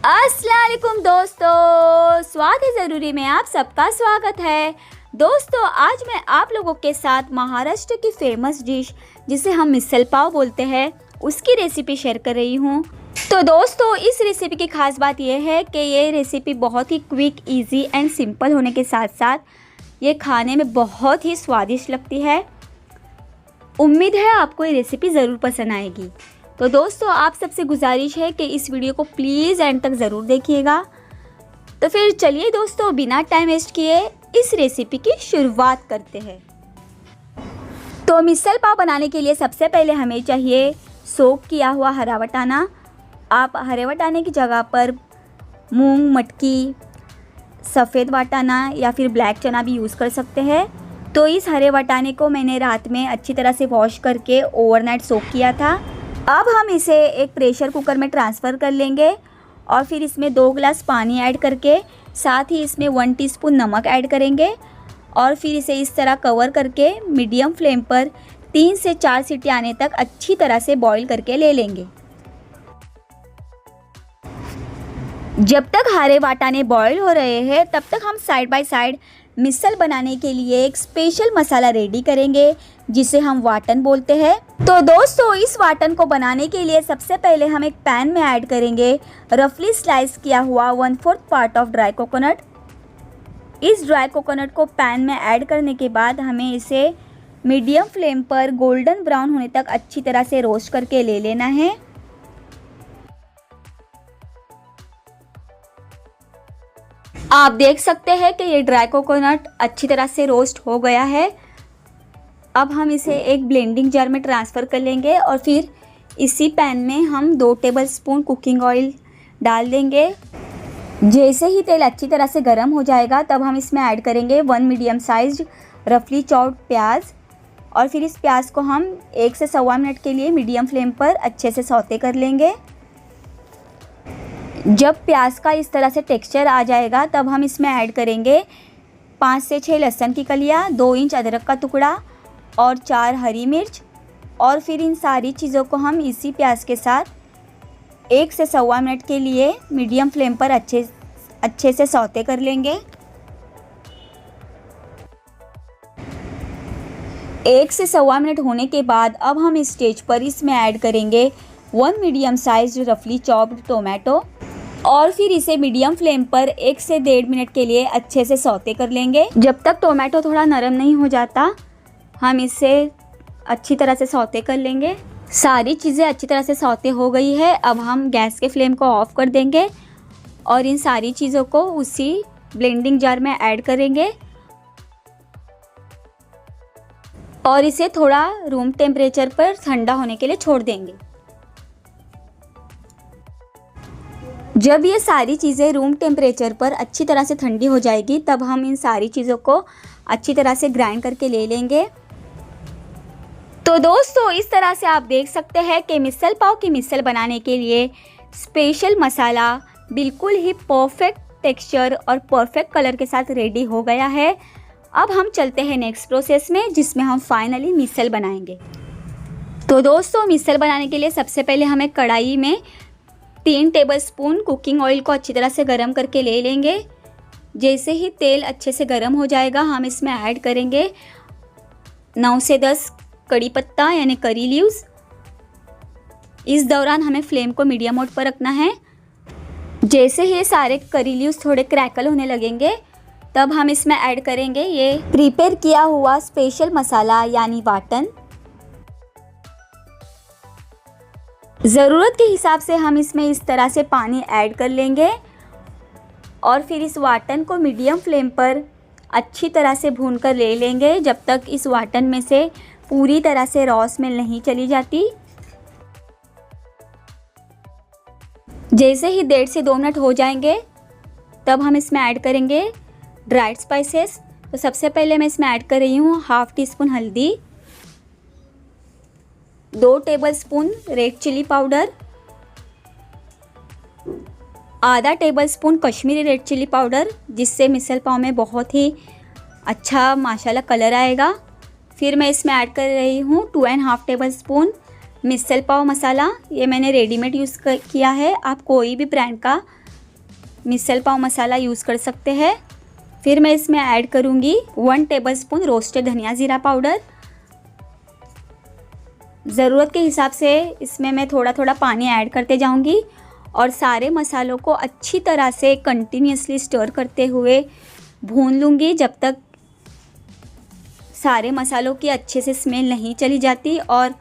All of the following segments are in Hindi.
अस्सलाम वालेकुम दोस्तों, स्वाद है ज़रूरी में आप सबका स्वागत है। दोस्तों आज मैं आप लोगों के साथ महाराष्ट्र की फेमस डिश जिसे हम मिसल पाव बोलते हैं उसकी रेसिपी शेयर कर रही हूँ। तो दोस्तों इस रेसिपी की खास बात यह है कि ये रेसिपी बहुत ही क्विक, इजी एंड सिंपल होने के साथ साथ ये खाने में बहुत ही स्वादिष्ट लगती है। उम्मीद है आपको ये रेसिपी ज़रूर पसंद आएगी। तो दोस्तों आप सबसे गुजारिश है कि इस वीडियो को प्लीज़ एंड तक ज़रूर देखिएगा। तो फिर चलिए दोस्तों बिना टाइम वेस्ट किए इस रेसिपी की शुरुआत करते हैं। तो मिसल पाव बनाने के लिए सबसे पहले हमें चाहिए सोक किया हुआ हरा वटाना। आप हरे वटाने की जगह पर मूंग, मटकी, सफ़ेद वटाना या फिर ब्लैक चना भी यूज़ कर सकते हैं। तो इस हरे वटाने को मैंने रात में अच्छी तरह से वॉश करके ओवरनाइट सोक किया था। अब हम इसे एक प्रेशर कुकर में ट्रांसफ़र कर लेंगे और फिर इसमें 2 गिलास पानी ऐड करके साथ ही इसमें 1 टीस्पून नमक ऐड करेंगे और फिर इसे इस तरह कवर करके मीडियम फ्लेम पर 3 से 4 सीटी आने तक अच्छी तरह से बॉईल करके ले लेंगे। जब तक हरे वाटाने बॉईल हो रहे हैं तब तक हम साइड बाय साइड मिसल बनाने के लिए एक स्पेशल मसाला रेडी करेंगे जिसे हम वाटन बोलते हैं। तो दोस्तों इस वाटन को बनाने के लिए सबसे पहले हम एक पैन में ऐड करेंगे रफली स्लाइस किया हुआ 1/4 पार्ट ऑफ ड्राई कोकोनट। इस ड्राई कोकोनट को पैन में ऐड करने के बाद हमें इसे मीडियम फ्लेम पर गोल्डन ब्राउन होने तक अच्छी तरह से रोस्ट करके ले लेना है। आप देख सकते हैं कि ये ड्राई कोकोनट अच्छी तरह से रोस्ट हो गया है। अब हम इसे एक ब्लेंडिंग जार में ट्रांसफ़र कर लेंगे और फिर इसी पैन में हम 2 टेबलस्पून कुकिंग ऑयल डाल देंगे। जैसे ही तेल अच्छी तरह से गर्म हो जाएगा तब हम इसमें ऐड करेंगे 1 मीडियम साइज्ड रफली चॉप्ड प्याज और फिर इस प्याज को हम 1 से 1.25 मिनट के लिए मीडियम फ्लेम पर अच्छे से सौते कर लेंगे। जब प्याज का इस तरह से टेक्सचर आ जाएगा तब हम इसमें ऐड करेंगे 5 से 6 लहसुन की कलियाँ, 2 इंच अदरक का टुकड़ा और 4 हरी मिर्च और फिर इन सारी चीज़ों को हम इसी प्याज के साथ 1 से 1.25 मिनट के लिए मीडियम फ्लेम पर अच्छे से सौते कर लेंगे। 1 से 1.25 मिनट होने के बाद अब हम इस स्टेज पर इसमें ऐड करेंगे 1 मीडियम साइज रफली चॉप्ड टोमेटो और फिर इसे मीडियम फ्लेम पर 1 से 1.5 मिनट के लिए अच्छे से सौते कर लेंगे। जब तक टोमेटो थोड़ा नरम नहीं हो जाता हम इसे अच्छी तरह से सौते कर लेंगे। सारी चीज़ें अच्छी तरह से सौते हो गई है। अब हम गैस के फ्लेम को ऑफ कर देंगे और इन सारी चीज़ों को उसी ब्लेंडिंग जार में ऐड करेंगे और इसे थोड़ा रूम टेम्परेचर पर ठंडा होने के लिए छोड़ देंगे। जब ये सारी चीज़ें रूम टेम्परेचर पर अच्छी तरह से ठंडी हो जाएगी तब हम इन सारी चीज़ों को अच्छी तरह से ग्राइंड करके ले लेंगे। तो दोस्तों इस तरह से आप देख सकते हैं कि मिसल पाव की मिसल बनाने के लिए स्पेशल मसाला बिल्कुल ही परफेक्ट टेक्सचर और परफेक्ट कलर के साथ रेडी हो गया है। अब हम चलते हैं नेक्स्ट प्रोसेस में जिसमें हम फाइनली मिसल बनाएंगे। तो दोस्तों मिसल बनाने के लिए सबसे पहले हमें कढ़ाई में 3 टेबलस्पून कुकिंग ऑयल को अच्छी तरह से गर्म करके ले लेंगे। जैसे ही तेल अच्छे से गर्म हो जाएगा हम इसमें ऐड करेंगे 9 से 10 कड़ी पत्ता यानी करी लीव्स। इस दौरान हमें फ्लेम को मीडियम मोड पर रखना है। जैसे ही ये सारे करी लीव्स थोड़े क्रैकल होने लगेंगे तब हम इसमें ऐड करेंगे ये प्रिपेयर किया हुआ स्पेशल मसाला यानी वाटन। ज़रूरत के हिसाब से हम इसमें इस तरह से पानी ऐड कर लेंगे और फिर इस वाटन को मीडियम फ्लेम पर अच्छी तरह से भून कर ले लेंगे जब तक इस वाटन में से पूरी तरह से रॉ स्मेल नहीं चली जाती। जैसे ही 1.5 से 2 मिनट हो जाएंगे तब हम इसमें ऐड करेंगे ड्राइड स्पाइसेस। तो सबसे पहले मैं इसमें ऐड कर रही हूँ 1/2 टीस्पून हल्दी, 2 टेबलस्पून रेड चिली पाउडर, आधा tablespoon Kashmiri red chilli powder जिससे मिसल पाव में बहुत ही अच्छा माशाल्लाह कलर आएगा। फिर मैं इसमें ऐड कर रही हूँ 2.5 टेबलस्पून मिसल पाव मसाला। ये मैंने रेडीमेड यूज़ किया है, आप कोई भी ब्रांड का मिसल पाव मसाला यूज़ कर सकते हैं। फिर मैं इसमें ऐड करूँगी 1 टेबलस्पून रोस्टेड धनिया ज़ीरा पाउडर। ज़रूरत के हिसाब से इसमें मैं थोड़ा थोड़ा पानी ऐड करते जाऊँगी और सारे मसालों को अच्छी तरह से कंटिन्यूसली स्टर करते हुए भून लूँगी जब तक सारे मसालों की अच्छे से स्मेल नहीं चली जाती और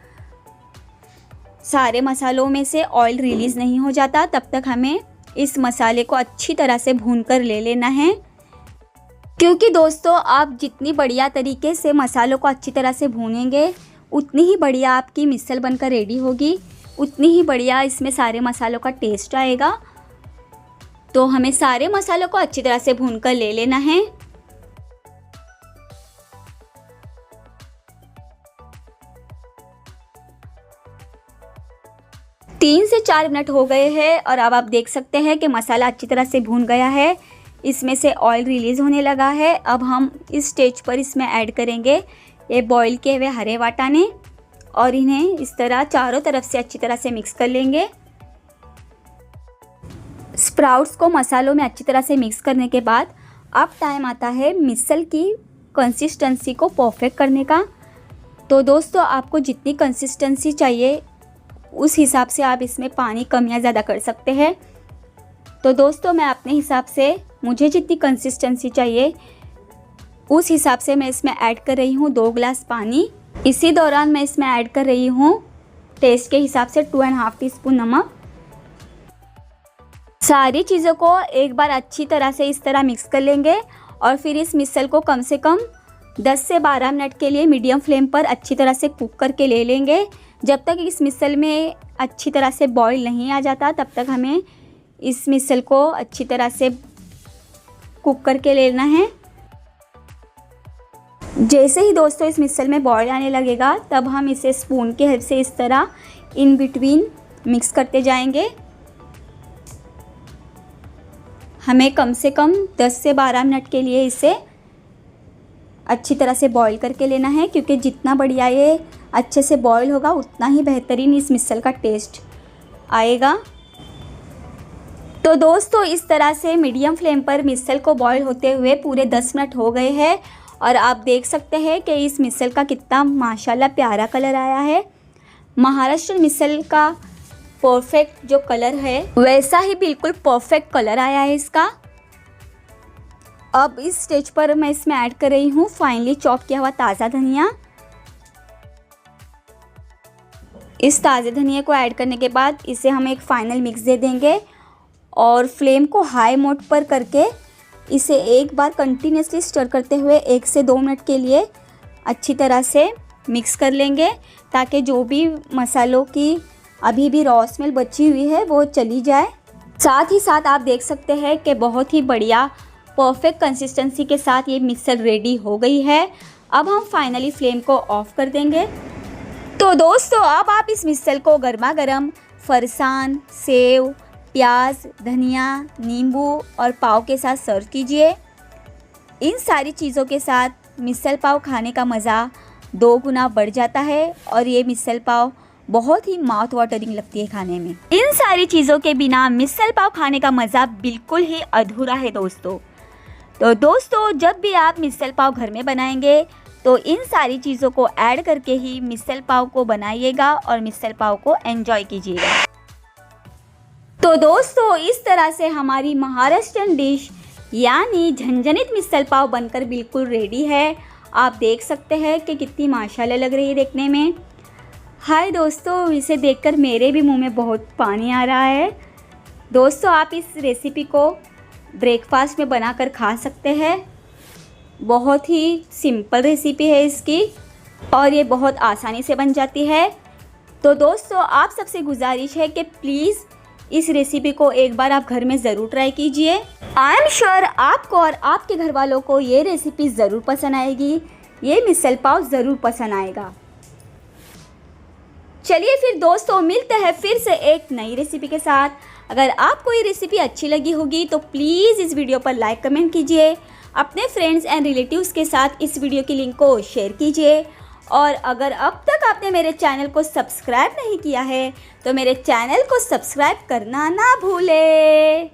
सारे मसालों में से ऑयल रिलीज़ नहीं हो जाता। तब तक हमें इस मसाले को अच्छी तरह से भून कर ले लेना है, क्योंकि दोस्तों आप जितनी बढ़िया तरीके से मसालों को अच्छी तरह से भूनेंगे उतनी ही बढ़िया आपकी मिसल बनकर रेडी होगी, उतनी ही बढ़िया इसमें सारे मसालों का टेस्ट आएगा। तो हमें सारे मसालों को अच्छी तरह से भून कर ले लेना है। तीन से 4 मिनट हो गए हैं और अब आप देख सकते हैं कि मसाला अच्छी तरह से भून गया है, इसमें से ऑयल रिलीज़ होने लगा है। अब हम इस स्टेज पर इसमें ऐड करेंगे ये बॉईल किए हुए हरे वाटाने और इन्हें इस तरह चारों तरफ से अच्छी तरह से मिक्स कर लेंगे। स्प्राउट्स को मसालों में अच्छी तरह से मिक्स करने के बाद अब टाइम आता है मिसल की कंसिस्टेंसी को परफेक्ट करने का। तो दोस्तों आपको जितनी कंसिस्टेंसी चाहिए उस हिसाब से आप इसमें पानी कम या ज़्यादा कर सकते हैं। तो दोस्तों मैं अपने हिसाब से मुझे जितनी कंसिस्टेंसी चाहिए उस हिसाब से मैं इसमें ऐड कर रही हूँ 2 गिलास पानी। इसी दौरान मैं इसमें ऐड कर रही हूँ टेस्ट के हिसाब से 2.5 टीस्पून नमक। सारी चीज़ों को एक बार अच्छी तरह से इस तरह मिक्स कर लेंगे और फिर इस मिसल को कम से कम 10 से 12 मिनट के लिए मीडियम फ्लेम पर अच्छी तरह से कुक करके ले लेंगे। जब तक इस मिसल में अच्छी तरह से बॉईल नहीं आ जाता तब तक हमें इस मिसल को अच्छी तरह से कुक करके लेना है। जैसे ही दोस्तों इस मिसल में बॉईल आने लगेगा तब हम इसे स्पून की हेल्प से इस तरह इन बिटवीन मिक्स करते जाएंगे। हमें कम से कम 10 से 12 मिनट के लिए इसे अच्छी तरह से बॉईल करके लेना है, क्योंकि जितना बढ़िया ये अच्छे से बॉईल होगा उतना ही बेहतरीन इस मिसल का टेस्ट आएगा। तो दोस्तों इस तरह से मीडियम फ्लेम पर मिसल को बॉईल होते हुए पूरे 10 मिनट हो गए हैं और आप देख सकते हैं कि इस मिसल का कितना माशाल्लाह प्यारा कलर आया है। महाराष्ट्र मिसल का परफेक्ट जो कलर है वैसा ही बिल्कुल परफेक्ट कलर आया है इसका। अब इस स्टेज पर मैं इसमें ऐड कर रही हूँ फाइनली चॉप किया हुआ ताज़ा धनिया। इस ताज़े धनिया को ऐड करने के बाद इसे हम एक फाइनल मिक्स दे देंगे और फ्लेम को हाई मोड पर करके इसे एक बार कंटिन्यूसली स्टर करते हुए 1 से 2 मिनट के लिए अच्छी तरह से मिक्स कर लेंगे, ताकि जो भी मसालों की अभी भी रॉ स्मेल बची हुई है वो चली जाए। साथ ही साथ आप देख सकते हैं कि बहुत ही बढ़िया परफेक्ट कंसिस्टेंसी के साथ ये मिक्सर रेडी हो गई है। अब हम फाइनली फ्लेम को ऑफ कर देंगे। तो दोस्तों अब आप इस मिसल को गर्मा गर्म फरसान, सेव, प्याज, धनिया, नींबू और पाव के साथ सर्व कीजिए। इन सारी चीज़ों के साथ मिसल पाव खाने का मज़ा 2 गुना बढ़ जाता है और ये मिसल पाव बहुत ही माउथ वाटरिंग लगती है खाने में। इन सारी चीज़ों के बिना मिसल पाव खाने का मज़ा बिल्कुल ही अधूरा है दोस्तों। तो दोस्तों जब भी आप मिसल पाव घर में बनाएंगे तो इन सारी चीज़ों को ऐड करके ही मिसल पाव को बनाइएगा और मिसल पाव को एंजॉय कीजिएगा। तो दोस्तों इस तरह से हमारी महाराष्ट्रियन डिश यानी झनझनित मिसल पाव बनकर बिल्कुल रेडी है। आप देख सकते हैं कि कितनी माशाल्लाह लग रही है देखने में। हाय दोस्तों, इसे देखकर मेरे भी मुंह में बहुत पानी आ रहा है। दोस्तों आप इस रेसिपी को ब्रेकफास्ट में बनाकर खा सकते हैं। बहुत ही सिंपल रेसिपी है इसकी और ये बहुत आसानी से बन जाती है। तो दोस्तों आप सबसे गुजारिश है कि प्लीज़ इस रेसिपी को एक बार आप घर में ज़रूर ट्राई कीजिए। आई एम श्योर आपको और आपके घर वालों को ये रेसिपी ज़रूर पसंद आएगी, ये मिसल पाव ज़रूर पसंद आएगा। चलिए फिर दोस्तों मिलते हैं फिर से एक नई रेसिपी के साथ। अगर आपको ये रेसिपी अच्छी लगी होगी तो प्लीज़ इस वीडियो पर लाइक कमेंट कीजिए, अपने फ्रेंड्स एंड रिलेटिव्स के साथ इस वीडियो की लिंक को शेयर कीजिए और अगर अब तक आपने मेरे चैनल को सब्सक्राइब नहीं किया है तो मेरे चैनल को सब्सक्राइब करना ना भूलें।